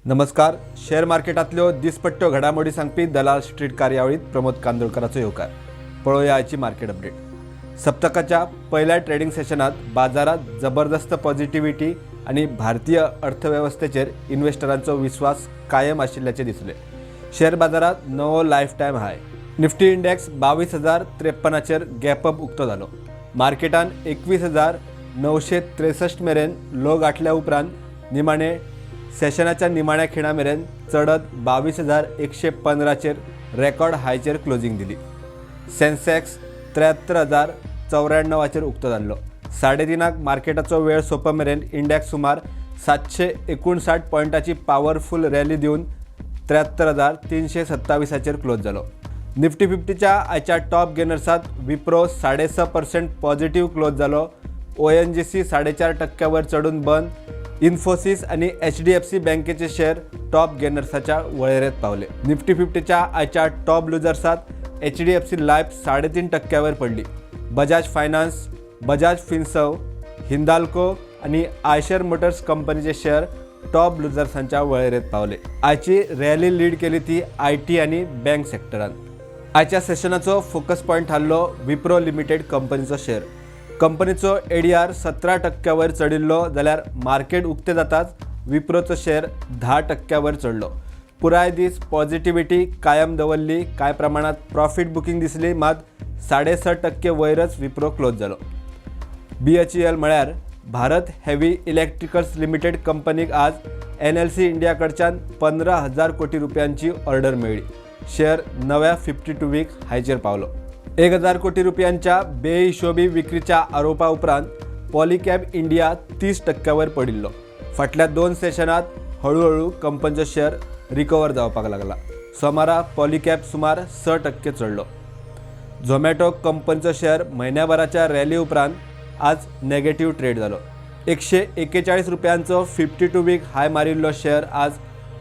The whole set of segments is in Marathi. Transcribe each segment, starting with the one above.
नमस्कार. शेअर मार्केटातल्यो दिसपट्ट्यो घडामोडी सांगपी दलाल स्ट्रीट कार्यावळीत प्रमोद कांदोळकराचो येवकार. पळोवया आयची मार्केट अपडेट. सप्तकाच्या पहिल्या ट्रेडिंग सेशनात बाजारात जबरदस्त पॉझिटिव्हिटी आणि भारतीय अर्थव्यवस्थेचेर इन्व्हेस्टरांचो विश्वास कायम आशिल्ल्याचे दिसले. शेअर बाजारात नवो लाईफ टाईम हाय. निफ्टी इंडेक्स 22,053चेर गॅपअप उक्तो जालो. मार्केटान 21,963 मेरेन लो गाठल्या उपरांत निमाणे सेशनाच्या निमाण्या खिणा मेरेन चढत 22,115चेर रेकॉर्ड हायचेर क्लोजिंग दिली. सेन्सेक्स 73,094चेर उक्तो जाल्लो. 3:30 मार्केटाचो वेळ सोंप मेरेन इंडेक्स सुमार 759 पॉयंटाची पॉवरफुल रॅली दिवन 73,327चेर क्लोज जालो. निफ्टी 50च्या आयच्या टॉप गेनर्सात विप्रो 6.5% पॉझिटिव्ह क्लोज जालो. ONGC 4.5% चढून बंद. इन्फोसिस आणि HDFC बँकेचे शेअर टॉप गेनर्साच्या वळेरेत पावले. निफ्टी 50च्या आयच्या टॉप लुजर्सात HDFC लाईफ 3.5% पडली. बजाज फायनान्स, बजाज फिन्सर्व, हिंदाल्को आणि आयशर मोटर्स कंपनीचे शेअर टॉप लुजर्सांच्या वळेरेत पावले. आयची रॅली लीड केली ती IT आणि बँक सेक्टरान. आयच्या सेशनाचो फोकस पॉईंट थारलो विप्रो लिमिटेड कंपनीचो शेअर. कंपनीचो ADR 17% वयर चडिल्लो जाल्यार मार्केट उक्ते जाताच विप्रोचो शेअर 10% वयर चडलो. पुराय दीस पॉझिटिव्हिटी कायम दवरली. कांय प्रमाणात प्रॉफिट बुकिंग दिसली, मात 6.5% वयरच विप्रो क्लोज जालो. BHEL म्हळ्यार भारत हेवी इलेक्ट्रिकल्स लिमिटेड कंपनीक आज NLC इंडिया कडच्यान 15,000 कोटी रुपयांची ऑर्डर मेळ्ळी. शेअर नव्या 52 वीक हायचेर पावलो. 1,000 कोटी रुपयांच्या बेहिशोबी विक्रीच्या आरोपा उपरांत पॉलिकॅब इंडिया 30% वयर पडिल्लो. फाटल्या 2 सेशनात हळूहळू कंपनीचो शेअर रिकवर जावपाक लागला. सोमारा पॉलिकॅब सुमार 6% चडलो. झोमॅटो कंपनीचो शेअर म्हयन्याभराच्या रॅली उपरांत आज नेगेटिव्ह ट्रेड जालो. 141 रुपयांचो 52 वीक हाय मारिल्लो शेअर आज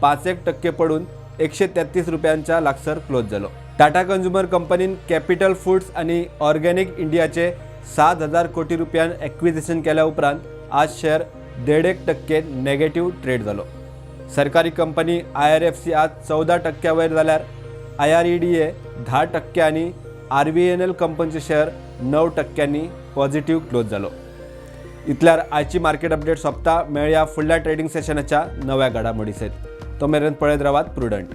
5% पडून 133 रुपयांच्या लागसर क्लोज जालो. टाटा कन्झ्युमर कंपनीन कॅपिटल फूड्स आणि ऑर्गॅनिक इंडियाचे 7,000 कोटी रुपयान ॲक्विजिशन केल्या उपरांत आज शेअर 1.5% नेगेटिव्ह ट्रेड जालो. सरकारी कंपनी IRFC आज 14% वयर जाल्यार IREDA 10% आणि RVNL कंपनीचे शेअर 9% पॉझिटिव्ह क्लोज जालो. इतल्यार आयची मार्केट अपडेट सोंपता. मेळया फुडल्या ट्रेडिंग सेशनाच्या नव्या घडामोडी सयत. तो मेरेन पळयत रावात प्रुडंट.